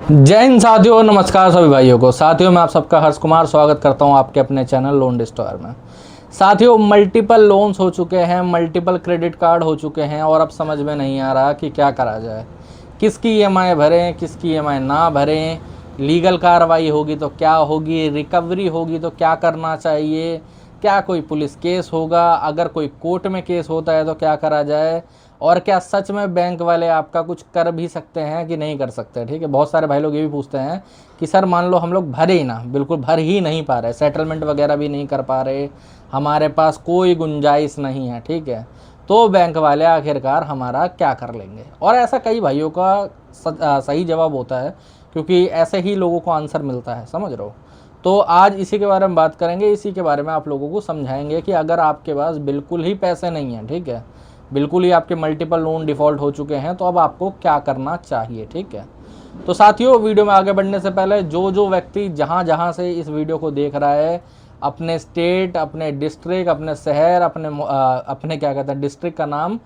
जय हिंद साथियों, नमस्कार सभी भाइयों को। साथियों, मैं आप सबका हर्ष कुमार स्वागत करता हूं आपके अपने चैनल लोन डिस्टोर में। साथियों, मल्टीपल लोन्स हो चुके हैं, मल्टीपल क्रेडिट कार्ड हो चुके हैं और अब समझ में नहीं आ रहा कि क्या करा जाए, किसकी ईएमआई भरें, किसकी ईएमआई ना भरें, लीगल कार्रवाई होगी तो क्या होगी, रिकवरी होगी तो क्या करना चाहिए, क्या कोई पुलिस केस होगा, अगर कोई कोर्ट में केस होता है तो क्या करा जाए, और क्या सच में बैंक वाले आपका कुछ कर भी सकते हैं कि नहीं कर सकते। ठीक है, बहुत सारे भाई लोग ये भी पूछते हैं कि सर मान लो हम लोग भरे ही ना, बिल्कुल भर ही नहीं पा रहे, सेटलमेंट वगैरह भी नहीं कर पा रहे, हमारे पास कोई गुंजाइश नहीं है, ठीक है, तो बैंक वाले आखिरकार हमारा क्या कर लेंगे। और ऐसा कई भाइयों का सही जवाब होता है, क्योंकि ऐसे ही लोगों को आंसर मिलता है, समझ रहे हो। तो आज इसी के बारे में बात करेंगे, इसी के बारे में आप लोगों को समझाएंगे कि अगर आपके पास बिल्कुल ही पैसे नहीं हैं, ठीक है, बिल्कुल ही आपके मल्टीपल लोन डिफ़ॉल्ट हो चुके हैं, तो अब आपको क्या करना चाहिए। ठीक है, तो साथियों, वीडियो में आगे बढ़ने से पहले जो व्यक्ति जहाँ जहाँ से इस वीडियो को देख रहा है, अपने स्टेट, अपने डिस्ट्रिक्ट, अपने शहर, अपने क्या कहते हैं डिस्ट्रिक्ट का नाम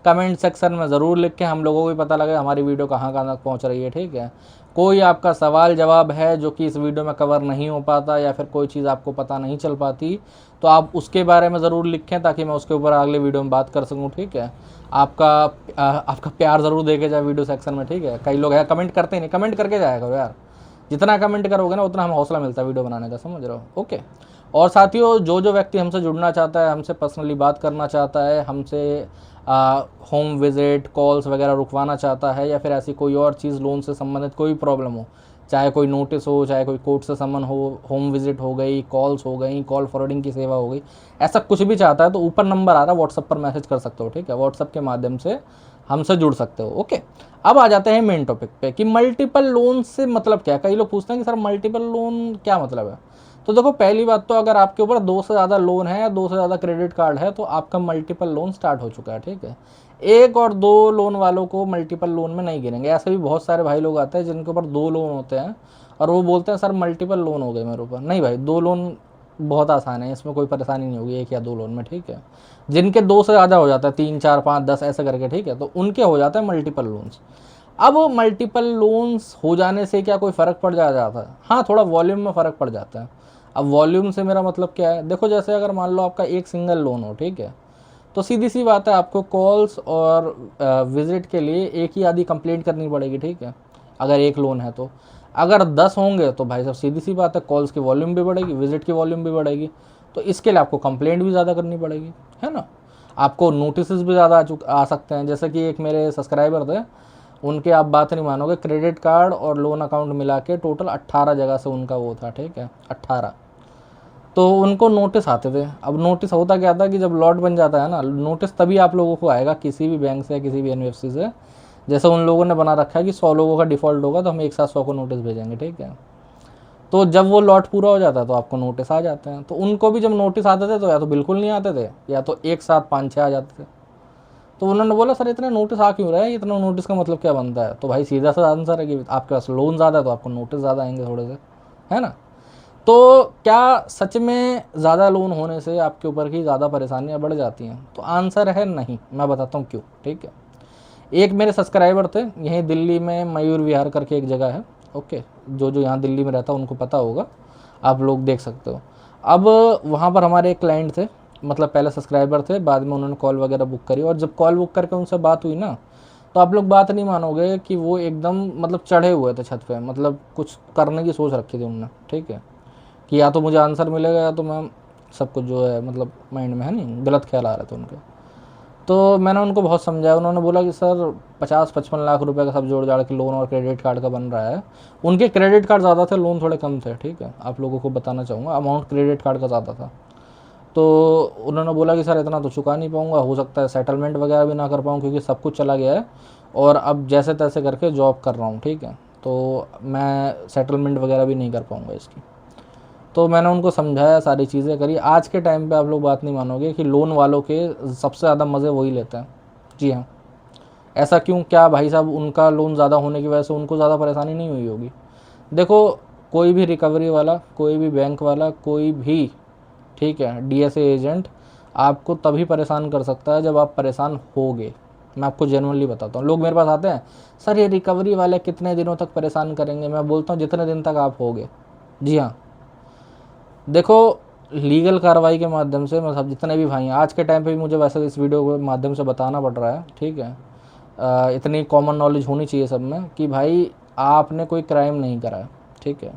कमेंट सेक्शन में ज़रूर लिखें, हम लोगों को भी पता लगे हमारी वीडियो कहाँ कहाँ तक पहुँच रही है। ठीक है, कोई आपका सवाल जवाब है जो कि इस वीडियो में कवर नहीं हो पाता, या फिर कोई चीज़ आपको पता नहीं चल पाती, तो आप उसके बारे में ज़रूर लिखें ताकि मैं उसके ऊपर अगले वीडियो में बात कर सकूं। ठीक है, आपका प्यार ज़रूर देके जाए वीडियो सेक्शन में। ठीक है, कई लोग हैं कमेंट करते नहीं, कमेंट करके जाया करो यार, जितना कमेंट करोगे ना उतना हमें हौसला मिलता है वीडियो बनाने का, समझ रहे हो। ओके, और साथियों, जो व्यक्ति हमसे जुड़ना चाहता है, हमसे पर्सनली बात करना चाहता है, हमसे होम विज़िट कॉल्स वगैरह रुकवाना चाहता है, या फिर ऐसी कोई और चीज़ लोन से संबंधित कोई प्रॉब्लम हो, चाहे कोई नोटिस हो, चाहे कोई कोर्ट से समन हो, होम विज़िट हो गई, कॉल्स हो गई, कॉल फॉरवर्डिंग की सेवा हो गई, ऐसा कुछ भी चाहता है तो ऊपर नंबर आ रहा है, व्हाट्सअप पर मैसेज कर सकते हो। ठीक है, व्हाट्सअप के माध्यम से हमसे जुड़ सकते हो। ओके, अब आ जाते हैं मेन टॉपिक पे कि मल्टीपल लोन से मतलब क्या है। कई लोग पूछते हैं कि सर मल्टीपल लोन क्या मतलब है। तो देखो, पहली बात तो अगर आपके ऊपर 2 से ज़्यादा लोन है या 2 से ज़्यादा क्रेडिट कार्ड है तो आपका मल्टीपल लोन स्टार्ट हो चुका है। ठीक है, एक और दो लोन वालों को मल्टीपल लोन में नहीं गिनेंगे। ऐसे भी बहुत सारे भाई लोग आते हैं जिनके ऊपर 2 लोन होते हैं और वो बोलते हैं सर मल्टीपल लोन हो गए मेरे ऊपर। नहीं भाई, 2 लोन बहुत आसान है, इसमें कोई परेशानी नहीं होगी, 1 या 2 लोन में। ठीक है, जिनके 2 से ज़्यादा हो जाता है, 3, 4, 5, 10 ऐसे करके, ठीक है, तो उनके हो जाते हैं मल्टीपल लोन्स। अब मल्टीपल लोन्स हो जाने से क्या कोई फ़र्क पड़ जाता है? हाँ, थोड़ा वॉल्यूम में फ़र्क पड़ जाता है। अब वॉल्यूम से मेरा मतलब क्या है, देखो, जैसे अगर मान लो आपका एक सिंगल लोन हो, ठीक है, तो सीधी सी बात है, आपको कॉल्स और विजिट के लिए एक ही आधी कंप्लेंट करनी पड़ेगी। ठीक है, अगर एक लोन है तो अगर 10 होंगे तो भाई साहब सीधी सी बात है, कॉल्स की वॉल्यूम भी बढ़ेगी, विजिट की वॉल्यूम भी बढ़ेगी, तो इसके लिए आपको कंप्लेंट भी ज़्यादा करनी पड़ेगी, है ना। आपको नोटिस भी ज़्यादा आ सकते हैं। जैसे कि एक मेरे सब्सक्राइबर थे, उनके आप बात नहीं मानोगे, क्रेडिट कार्ड और लोन अकाउंट मिला के टोटल 18 जगह से उनका वो था। ठीक है, 18, तो उनको नोटिस आते थे। अब नोटिस होता क्या था कि जब लॉट बन जाता है ना, नोटिस तभी आप लोगों को आएगा किसी भी बैंक से, किसी भी एनबीएफसी से, जैसे उन लोगों ने बना रखा है कि 100 लोगों का डिफ़ॉल्ट होगा तो हम एक साथ 100 को नोटिस भेजेंगे। ठीक है, तो जब वो लॉट पूरा हो जाता है तो आपको नोटिस आ जाते हैं। तो उनको भी जब नोटिस आते थे तो या तो बिल्कुल नहीं आते थे, या तो एक साथ 5-6 आ जाते थे। तो उन्होंने बोला सर इतने नोटिस आ क्यों रहे हैं, इतना नोटिस का मतलब क्या बनता है। तो भाई सीधा सा आंसर है कि आपके पास लोन ज़्यादा है तो आपको नोटिस ज़्यादा आएंगे थोड़े से, है ना। तो क्या सच में ज़्यादा लोन होने से आपके ऊपर की ज़्यादा परेशानियाँ बढ़ जाती हैं? तो आंसर है नहीं, मैं बताता हूँ क्यों। ठीक है, एक मेरे सब्सक्राइबर थे, यहीं दिल्ली में मयूर विहार करके एक जगह है। ओके, जो यहाँ दिल्ली में रहता है उनको पता होगा, आप लोग देख सकते हो। अब वहाँ पर हमारे एक क्लाइंट थे, मतलब पहले सब्सक्राइबर थे, बाद में उन्होंने कॉल वगैरह बुक करी, और जब कॉल बुक करके उनसे बात हुई ना, तो आप लोग बात नहीं मानोगे कि वो एकदम मतलब चढ़े हुए थे छत पे, मतलब कुछ करने की सोच रखी थी उन्होंने। ठीक है, कि या तो मुझे आंसर मिलेगा या तो मैं सब कुछ जो है मतलब माइंड में है नहीं, गलत ख्याल आ रहे थे उनके। तो मैंने उनको बहुत समझाया, उन्होंने बोला कि सर 50-55 लाख रुपए का सब जोड़ जाड़ के लोन और क्रेडिट कार्ड का बन रहा है। उनके क्रेडिट कार्ड ज़्यादा थे, लोन थोड़े कम थे। ठीक है, आप लोगों को बताना चाहूँगा, अमाउंट क्रेडिट कार्ड का ज़्यादा था। तो उन्होंने बोला कि सर इतना तो चुका नहीं पाऊँगा, हो सकता है सेटलमेंट वगैरह भी ना कर पाऊँ क्योंकि सब कुछ चला गया है, और अब जैसे तैसे करके जॉब कर रहा हूँ। ठीक है, तो मैं सेटलमेंट वगैरह भी नहीं कर पाऊँगा इसकी। तो मैंने उनको समझाया, सारी चीज़ें करी। आज के टाइम पे आप लोग बात नहीं मानोगे कि लोन वालों के सबसे ज़्यादा मज़े वही लेते हैं। जी हाँ, ऐसा क्यों? क्या भाई साहब उनका लोन ज़्यादा होने की वजह से उनको ज़्यादा परेशानी नहीं हुई होगी? देखो, कोई भी रिकवरी वाला, कोई भी बैंक वाला, कोई भी, ठीक है, डीएसए एजेंट आपको तभी परेशान कर सकता है जब आप परेशान होगे। मैं आपको जेन्युइनली बताता हूँ। लोग मेरे पास आते हैं, सर ये रिकवरी वाले कितने दिनों तक परेशान करेंगे। मैं बोलता हूँ जितने दिन तक आप होगे। जी हाँ, देखो लीगल कार्रवाई के माध्यम से मतलब जितने भी भाई हैं, आज के टाइम पे भी मुझे वैसे इस वीडियो के माध्यम से बताना पड़ रहा है, ठीक है। इतनी कॉमन नॉलेज होनी चाहिए सब में कि भाई आपने कोई क्राइम नहीं करा है, ठीक है।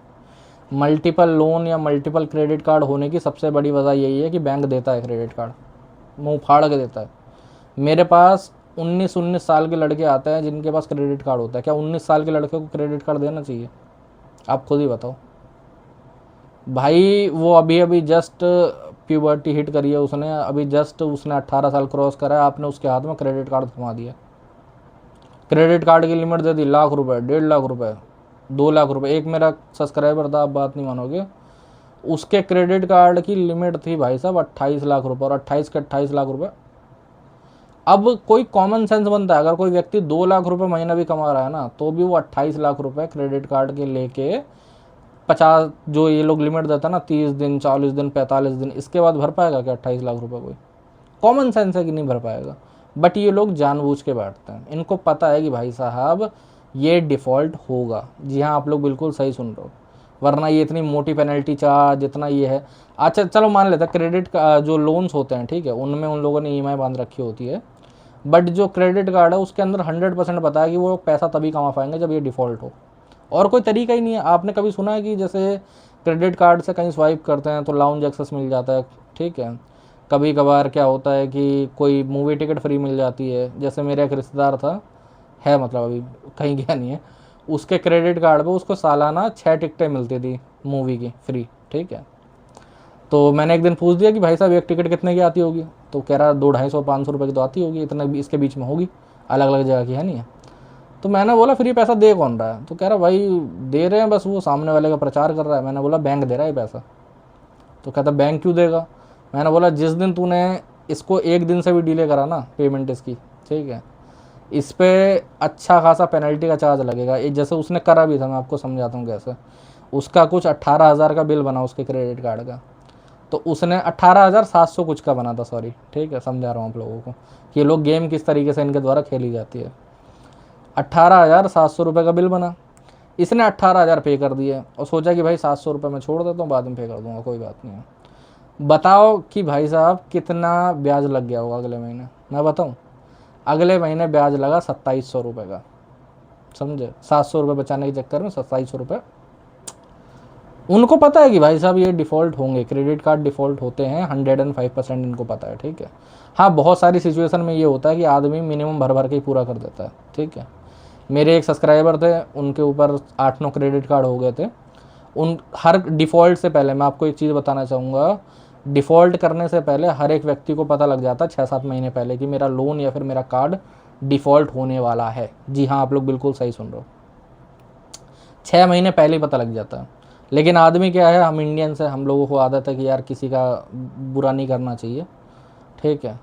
मल्टीपल लोन या मल्टीपल क्रेडिट कार्ड होने की सबसे बड़ी वजह यही है कि बैंक देता है क्रेडिट कार्ड, मुंह फाड़ के देता है। मेरे पास 19-19 साल के लड़के आते हैं जिनके पास क्रेडिट कार्ड होता है। क्या 19 साल के लड़के को क्रेडिट कार्ड देना चाहिए? आप खुद ही बताओ भाई। वो अभी अभी जस्ट प्यूबर्टी हिट करी है उसने, अभी जस्ट उसने 18 साल क्रॉस करा है, आपने उसके हाथ में क्रेडिट कार्ड थमा दिया। क्रेडिट कार्ड की लिमिट दे दी लाख रुपए, 1.5 लाख रुपए, 2 लाख रुपए। एक मेरा सब्सक्राइबर था, आप बात नहीं मानोगे, उसके क्रेडिट कार्ड की लिमिट थी भाई साहब 28 लाख रुपए, और 28 के 28 लाख रुपए। अब कोई कॉमन सेंस बनता है, अगर कोई व्यक्ति 2 लाख रुपए महीना भी कमा रहा है ना, तो भी वो 28 लाख रुपए क्रेडिट कार्ड के लेके 50 जो ये लोग लिमिट देता है ना, 30 दिन, 40 दिन, 45 दिन, इसके बाद भर पाएगा क्या 28 लाख रुपए? कोई कॉमन सेंस है कि नहीं भर पाएगा। बट ये लोग जानबूझ के बैठते हैं, इनको पता है कि भाई साहब ये डिफ़ॉल्ट होगा। जी हाँ, आप लोग बिल्कुल सही सुन रहे हो, वरना ये इतनी मोटी पेनल्टी चार्ज जितना ये है। अच्छा चलो मान लेते हैं क्रेडिट का जो लोन्स होते हैं, ठीक है, उनमें उन लोगों ने ईएमआई बांध रखी होती है, बट जो क्रेडिट कार्ड है उसके अंदर 100% पता है कि वो पैसा तभी कमा पाएंगे जब ये डिफ़ॉल्ट हो, और कोई तरीका ही नहीं है। आपने कभी सुना है कि जैसे क्रेडिट कार्ड से कहीं स्वाइप करते हैं तो लाउंज एक्सेस मिल जाता है, ठीक है। कभी कभार क्या होता है कि कोई मूवी टिकट फ्री मिल जाती है। जैसे मेरा एक रिश्तेदार था, है मतलब अभी कहीं गया नहीं है, उसके क्रेडिट कार्ड पे उसको सालाना 6 टिकटें मिलती थी मूवी की फ्री, ठीक है। तो मैंने एक दिन पूछ दिया कि भाई साहब एक टिकट कितने की आती होगी? तो कह रहा 200-250-500 रुपये की तो आती होगी, इतना इसके बीच में होगी, अलग अलग जगह की है नहीं है। तो मैंने बोला फिर ये पैसा दे कौन रहा है? तो कह रहा भाई दे रहे हैं बस, वो सामने वाले का प्रचार कर रहा है। मैंने बोला बैंक दे रहा है ये पैसा? तो कहता बैंक क्यों देगा? मैंने बोला जिस दिन तूने इसको एक दिन से भी डिले करा ना पेमेंट इसकी, ठीक है, इस पर अच्छा खासा पेनल्टी का चार्ज लगेगा। ये जैसे उसने करा भी था, मैं आपको समझाता हूँ कैसे। उसका कुछ 18,000 का बिल बना उसके क्रेडिट कार्ड का, तो उसने 18,700 कुछ का बना था, सॉरी, ठीक है, समझा रहा हूँ आप लोगों को कि ये लोग गेम किस तरीके से इनके द्वारा खेली जाती है। 18,700 रुपये का बिल बना, इसने 18,000 पे कर दिए और सोचा कि भाई 700 रुपये मैं छोड़ देता हूँ, बाद में पे कर दूंगा, कोई बात नहीं है। बताओ कि भाई साहब कितना ब्याज लग गया होगा अगले महीने? मैं बताऊँ, अगले महीने ब्याज लगा 2700 रुपये का, समझे? 700 रुपये बचाने के चक्कर में 2700 रुपये। उनको पता है कि भाई साहब ये डिफ़ॉल्ट होंगे, क्रेडिट कार्ड डिफ़ॉल्ट होते हैं, 105% इनको पता है, ठीक है। हाँ, बहुत सारी सिचुएशन में ये होता है कि आदमी मिनिमम भर भर के ही पूरा कर देता है, ठीक है। मेरे एक सब्सक्राइबर थे, उनके ऊपर 8-9 क्रेडिट कार्ड हो गए थे। उन हर डिफ़ॉल्ट से पहले मैं आपको एक चीज़ बताना चाहूँगा, डिफ़ॉल्ट करने से पहले हर एक व्यक्ति को पता लग जाता है 6-7 महीने पहले कि मेरा लोन या फिर मेरा कार्ड डिफ़ॉल्ट होने वाला है। जी हाँ, आप लोग बिल्कुल सही सुन रहे हो, 6 महीने पहले ही पता लग जाता है। लेकिन आदमी क्या है, हम इंडियंस है, हम लोगों को आदत है कि यार किसी का बुरा नहीं करना चाहिए, ठीक है।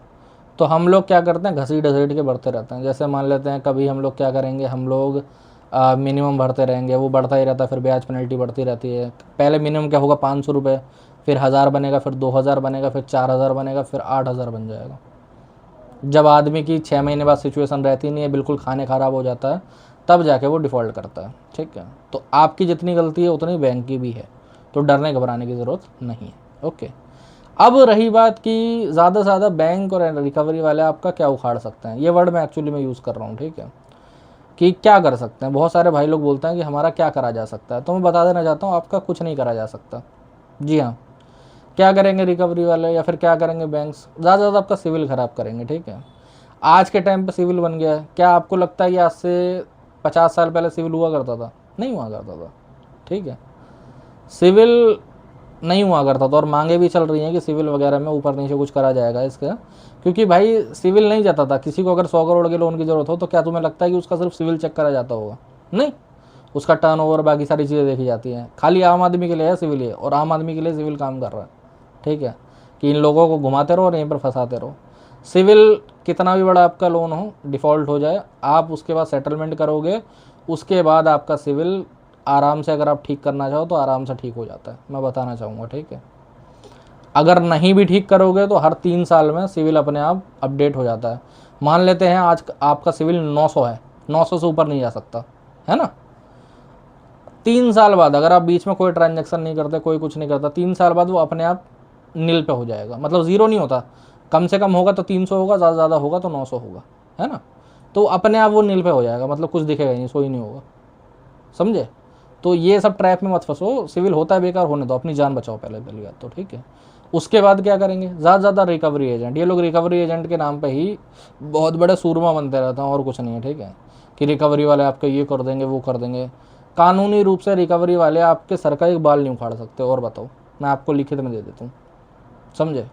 तो हम लोग क्या करते हैं, घसीट घसीट के बढ़ते रहते हैं। जैसे मान लेते हैं कभी हम लोग क्या करेंगे, हम लोग मिनिमम भरते रहेंगे, वो बढ़ता ही रहता है, फिर ब्याज पेनल्टी बढ़ती रहती है। पहले मिनिमम क्या होगा, 500 रुपये, फिर 1000 बनेगा, फिर 2000 बनेगा, फिर 4000 बनेगा, फिर 8000 बन जाएगा। जब आदमी की 6 महीने बाद सिचुएशन रहती नहीं है, बिल्कुल खाने खराब हो जाता है, तब जाके वो डिफ़ॉल्ट करता है, ठीक है। तो आपकी जितनी गलती है उतनी बैंक की भी है, तो डरने घबराने की ज़रूरत नहीं है, ओके। अब रही बात कि ज़्यादा से ज़्यादा बैंक और रिकवरी वाले आपका क्या उखाड़ सकते हैं, ये वर्ड मैं एक्चुअली में यूज़ कर रहा हूँ, ठीक है, कि क्या कर सकते हैं। बहुत सारे भाई लोग बोलते हैं कि हमारा क्या करा जा सकता है, तो मैं बता देना चाहता हूँ आपका कुछ नहीं करा जा सकता। जी हाँ, क्या करेंगे रिकवरी वाले या फिर क्या करेंगे बैंक्स, ज़्यादा से ज़्यादा आपका सिविल ख़राब करेंगे, ठीक है। आज के टाइम पे सिविल बन गया है, क्या आपको लगता है कि आज से 50 साल पहले सिविल हुआ करता था? नहीं हुआ करता था, ठीक है। सिविल नहीं हुआ करता था, और मांगे भी चल रही हैं कि सिविल वगैरह में ऊपर नीचे कुछ करा जाएगा इसका, क्योंकि भाई सिविल नहीं जाता था। किसी को अगर 100 करोड़ के लोन की ज़रूरत हो तो क्या तुम्हें लगता है कि उसका सिर्फ सिविल चेक करा जाता होगा? नहीं, उसका टर्नओवर बाकी सारी चीज़ें देखी जाती हैं। खाली आम आदमी के लिए है सिविल ये, और आम आदमी के लिए सिविल काम कर रहा है, ठीक है, कि इन लोगों को घुमाते रहो और यहीं पर फंसाते रहो। सिविल कितना भी बड़ा आपका लोन हो, डिफ़ॉल्ट हो जाए, आप उसके बाद सेटलमेंट करोगे, उसके बाद आपका सिविल आराम से, अगर आप ठीक करना चाहो तो आराम से ठीक हो जाता है, मैं बताना चाहूँगा, ठीक है। अगर नहीं भी ठीक करोगे तो हर 3 साल में सिविल अपने आप अपडेट हो जाता है। मान लेते हैं आज आपका सिविल 900 है, 900 से ऊपर नहीं जा सकता, है ना। 3 साल बाद अगर आप बीच में कोई ट्रांजैक्शन नहीं करते, कोई कुछ नहीं करता, 3 साल बाद वो अपने आप नील पे हो जाएगा, मतलब ज़ीरो नहीं होता, कम से कम होगा तो 300 होगा, ज़्यादा ज़्यादा होगा तो 900 होगा, है ना। तो अपने आप वो नील पे हो जाएगा, मतलब कुछ दिखेगा ही नहीं, सो ही नहीं होगा, समझे। तो ये सब ट्रैप में मत फंसो, सिविल होता है बेकार, होने दो, अपनी जान बचाओ पहली बात तो, ठीक है। उसके बाद क्या करेंगे, ज़्यादा से ज़्यादा रिकवरी एजेंट, ये लोग रिकवरी एजेंट के नाम पे ही बहुत बड़े सूरमा बनते रहते हैं, और कुछ नहीं है, ठीक है। कि रिकवरी वाले आपके ये कर देंगे, वो कर देंगे। कानूनी रूप से रिकवरी वाले आपके सर का एक बाल नहीं उखाड़ सकते, और बताओ, मैं आपको लिखित में दे देता हूँ, समझे।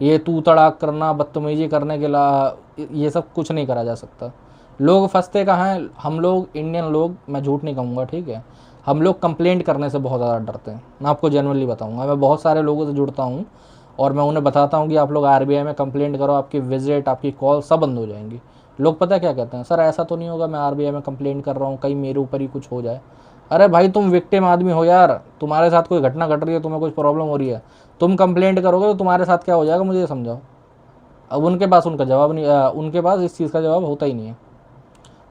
ये तू तड़ाक करना, बदतमीजी करने के ला, ये सब कुछ नहीं करा जा सकता। लोग फंसते कहाँ हैं, हम लोग इंडियन लोग, मैं झूठ नहीं कहूँगा, ठीक है, हम लोग कंप्लेंट करने से बहुत ज़्यादा डरते हैं। मैं आपको जेनुअनली बताऊँगा, मैं बहुत सारे लोगों से जुड़ता हूँ और मैं उन्हें बताता हूँ कि आप लोग आरबीआई में कंप्लेंट करो, आपकी विजिट, आपकी कॉल सब बंद हो जाएंगी। लोग पता है क्या कहते हैं, सर ऐसा तो नहीं होगा मैं आरबीआई में कंप्लेंट कर रहा हूँ, कहीं मेरे ऊपर ही कुछ हो जाए। अरे भाई तुम विक्टिम आदमी हो यार, तुम्हारे साथ कोई घटना घट रही है, तुम्हें कुछ प्रॉब्लम हो रही है, तुम कंप्लेंट करोगे तो तुम्हारे साथ क्या हो जाएगा, मुझे ये समझाओ। अब उनके पास उनका जवाब नहीं, उनके पास इस चीज़ का जवाब होता ही नहीं है।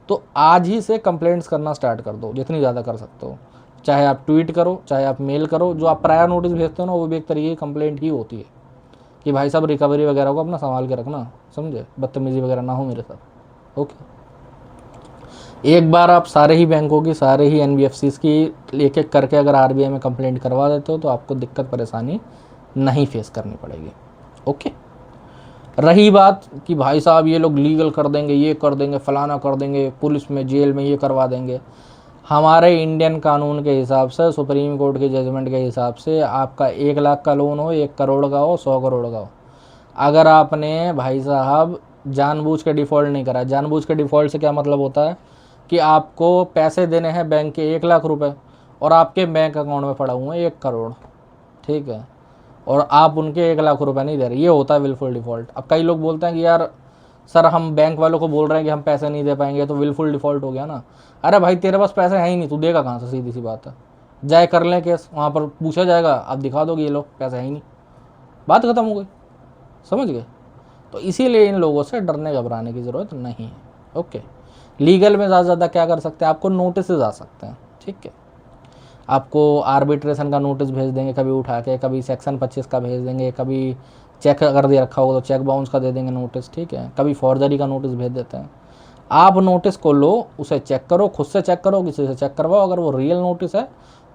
तो आज ही से कंप्लेंट्स करना स्टार्ट कर दो, जितनी ज़्यादा कर सकते हो। चाहे आप ट्वीट करो, चाहे आप मेल करो, जो आप प्रायर नोटिस भेजते हो ना, वो भी एक तरीके की कंप्लेंट ही होती है कि भाई साहब रिकवरी वगैरह को अपना संभाल के रखना, समझे, बदतमीजी वगैरह ना हो मेरे साथ। ओके, एक बार आप सारे ही बैंकों की, सारे ही एनबीएफसीज की एक एक करके अगर आरबीआई में कंप्लेंट करवा देते हो तो आपको दिक्कत परेशानी नहीं फेस करनी पड़ेगी। ओके, रही बात कि भाई साहब ये लोग लीगल कर देंगे, ये कर देंगे, फलाना कर देंगे, पुलिस में जेल में ये करवा देंगे, हमारे इंडियन कानून के हिसाब से, सुप्रीम कोर्ट के जजमेंट के हिसाब से, आपका 1 लाख का लोन हो, 1 करोड़ का हो, 100 करोड़ का हो, अगर आपने भाई साहब जानबूझ के डिफ़ॉल्ट नहीं करा, जानबूझ के डिफ़ॉल्ट से क्या मतलब होता है कि आपको पैसे देने हैं बैंक के 1 लाख रुपए और आपके बैंक अकाउंट में पड़ा हुआ है 1 करोड़, ठीक है, और आप उनके 1 लाख रुपए नहीं दे रहे, ये होता है विलफुल डिफ़ॉल्ट। अब कई लोग बोलते हैं कि यार सर हम बैंक वालों को बोल रहे हैं कि हम पैसे नहीं दे पाएंगे, तो विलफुल डिफ़ॉल्ट हो गया ना। अरे भाई तेरे पास पैसे हैं ही नहीं, तू देगा कहाँ से, सीधी सी बात है। जाए कर लें केस, वहाँ पर पूछा जाएगा, आप दिखा दोगे ये लोग पैसे हैं ही नहीं, बात खत्म हो गई, समझ गए। तो इसीलिए इन लोगों से डरने घबराने की ज़रूरत नहीं है। ओके, लीगल में ज़्यादा से ज़्यादा क्या कर सकते हैं, आपको नोटिस आ सकते हैं, ठीक है। आपको आर्बिट्रेशन का नोटिस भेज देंगे कभी उठा के, कभी सेक्शन 25 का भेज देंगे, कभी चेक अगर दे रखा होगा तो चेक बाउंस का दे देंगे नोटिस, ठीक है, कभी फॉर्जरी का नोटिस भेज देते हैं। आप नोटिस को लो, उसे चेक करो, खुद से चेक करो, किसी से चेक करवाओ, अगर वो रियल नोटिस है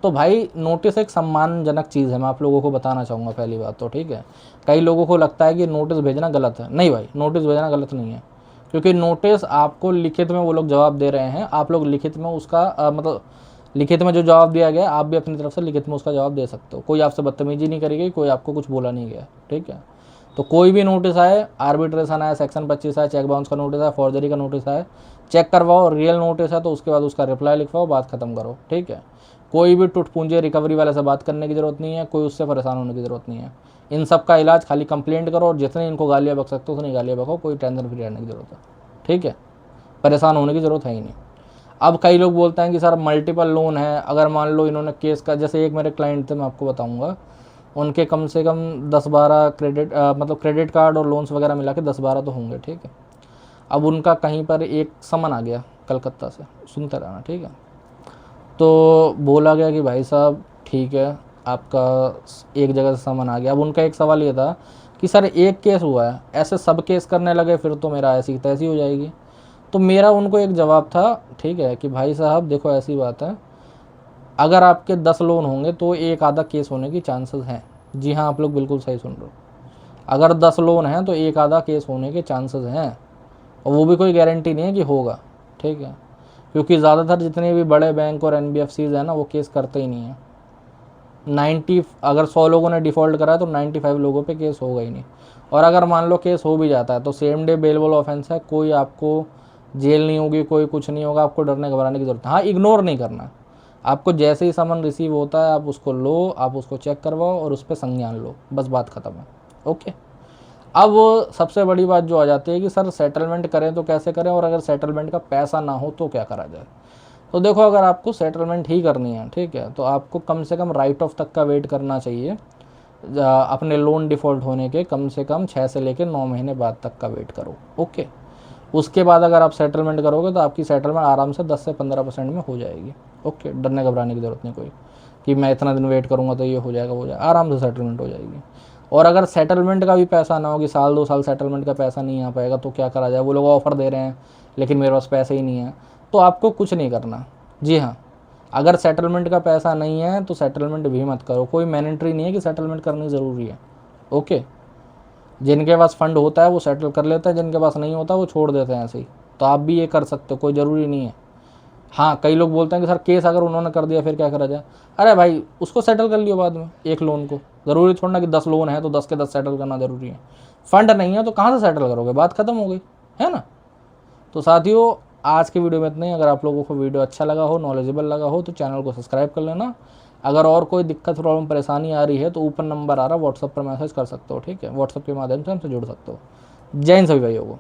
तो भाई नोटिस एक सम्मानजनक चीज़ है, मैं आप लोगों को बताना चाहूँगा पहली बात तो, ठीक है। कई लोगों को लगता है कि नोटिस भेजना गलत है, नहीं भाई, नोटिस भेजना गलत नहीं है, क्योंकि नोटिस आपको लिखित में वो लोग जवाब दे रहे हैं, आप लोग लिखित में उसका मतलब लिखित में जो जवाब दिया गया आप भी अपनी तरफ से लिखित में उसका जवाब दे सकते हो, कोई आपसे बदतमीजी नहीं करेगी, कोई आपको कुछ बोला नहीं गया, ठीक है। तो कोई भी नोटिस आए, आर्बिट्रेशन आए, सेक्शन 25 आए, चेक बाउंस का नोटिस आए, फॉर्जरी का नोटिस आए, चेक करवाओ, रियल नोटिस है तो उसके बाद उसका रिप्लाई लिखवाओ, बात खत्म करो, ठीक है। कोई भी टुटपुंजे रिकवरी वाले से बात करने की ज़रूरत नहीं है, कोई उससे परेशान होने की ज़रूरत नहीं है। इन सब का इलाज खाली कंप्लेंट करो और जितने इनको गालियाँ बक सकते हो उतनी गालियाँ बको, कोई टेंशन फ्री रहने की ज़रूरत है, ठीक है, परेशान होने की ज़रूरत है ही नहीं। अब कई लोग बोलते हैं कि सर मल्टीपल लोन है, अगर मान लो इन्होंने केस का, जैसे एक मेरे क्लाइंट थे मैं आपको बताऊंगा, उनके कम से कम 10-12 क्रेडिट मतलब क्रेडिट कार्ड और लोन्स वगैरह मिला के 10-12 तो होंगे, ठीक है। अब उनका कहीं पर एक समन आ गया कलकत्ता से, सुनते रहना, ठीक है। तो बोला गया कि भाई साहब ठीक है, आपका एक जगह से समन आ गया। अब उनका एक सवाल ये था कि सर एक केस हुआ है, ऐसे सब केस करने लगे फिर तो मेरा ऐसी तैसी हो जाएगी। तो मेरा उनको एक जवाब था, ठीक है, कि भाई साहब देखो ऐसी बात है, अगर आपके 10 लोन होंगे तो एक आधा केस होने की चांसेस हैं। जी हाँ, आप लोग बिल्कुल सही सुन रहे हो, अगर 10 लोन हैं तो एक आधा केस होने के चांसेस हैं, और वो भी कोई गारंटी नहीं है कि होगा, ठीक है, क्योंकि ज़्यादातर जितने भी बड़े बैंक और एनबीएफसीज हैं ना, वो केस करते ही नहीं हैं। 90 अगर 100 लोगों ने डिफ़ॉल्ट करा है तो 95 लोगों पे केस होगा ही नहीं, और अगर मान लो केस हो भी जाता है तो सेम डे बेलेबल ऑफेंस है, कोई आपको जेल नहीं होगी, कोई कुछ नहीं होगा, आपको डरने घबराने की ज़रूरत है। हाँ, इग्नोर नहीं करना है आपको, जैसे ही समन रिसीव होता है आप उसको लो, आप उसको चेक करवाओ और उस पर संज्ञान लो, बस बात ख़त्म है। ओके, अब सबसे बड़ी बात जो आ जाती है कि सर सेटलमेंट करें तो कैसे करें, और अगर सेटलमेंट का पैसा ना हो तो क्या करा जाए। तो देखो, अगर आपको सेटलमेंट ही करनी है, ठीक है, तो आपको कम से कम राइट ऑफ तक का वेट करना चाहिए। अपने लोन डिफ़ॉल्ट होने के कम से कम 6 से लेकर 9 महीने बाद तक का वेट करो। ओके, उसके बाद अगर आप सेटलमेंट करोगे तो आपकी सेटलमेंट आराम से 10 से 15% में हो जाएगी। ओके, डरने घबराने की ज़रूरत नहीं कोई कि मैं इतना दिन वेट करूँगा तो ये हो जाएगा, वो जाएगा, आराम से सेटलमेंट हो जाएगी। और अगर सेटलमेंट का भी पैसा ना हो कि साल 2 साल सेटलमेंट का पैसा नहीं आ पाएगा तो क्या करा जाए, वो लोग ऑफ़र दे रहे हैं लेकिन मेरे पास पैसे ही नहीं है, तो आपको कुछ नहीं करना। जी हाँ, अगर सेटलमेंट का पैसा नहीं है तो सेटलमेंट भी मत करो, कोई मैंडेटरी नहीं है कि सेटलमेंट करनी ज़रूरी है। ओके, जिनके पास फंड होता है वो सेटल कर लेते हैं, जिनके पास नहीं होता वो छोड़ देते हैं ऐसे ही। तो आप भी ये कर सकते हो, कोई ज़रूरी नहीं है। हाँ, कई लोग बोलते हैं कि सर केस अगर उन्होंने कर दिया फिर क्या करा जाए। अरे भाई, उसको सेटल कर लियो बाद में, एक लोन को। ज़रूरी थोड़ा कि 10 लोन है तो 10 के 10 सेटल करना ज़रूरी है। फंड नहीं है तो कहाँ से सेटल करोगे, बात खत्म हो गई, है ना। तो साथियों, आज की वीडियो में इतना ही। अगर आप लोगों को वीडियो अच्छा लगा हो, नॉलेजेबल लगा हो तो चैनल को सब्सक्राइब कर लेना। अगर और कोई दिक्कत, प्रॉब्लम, परेशानी आ रही है तो ऊपर नंबर आ रहा है, व्हाट्सअप पर मैसेज कर सकते हो। ठीक है, व्हाट्सअप के माध्यम से हमसे जुड़ सकते हो। जय हिंद सभी भाइयों को।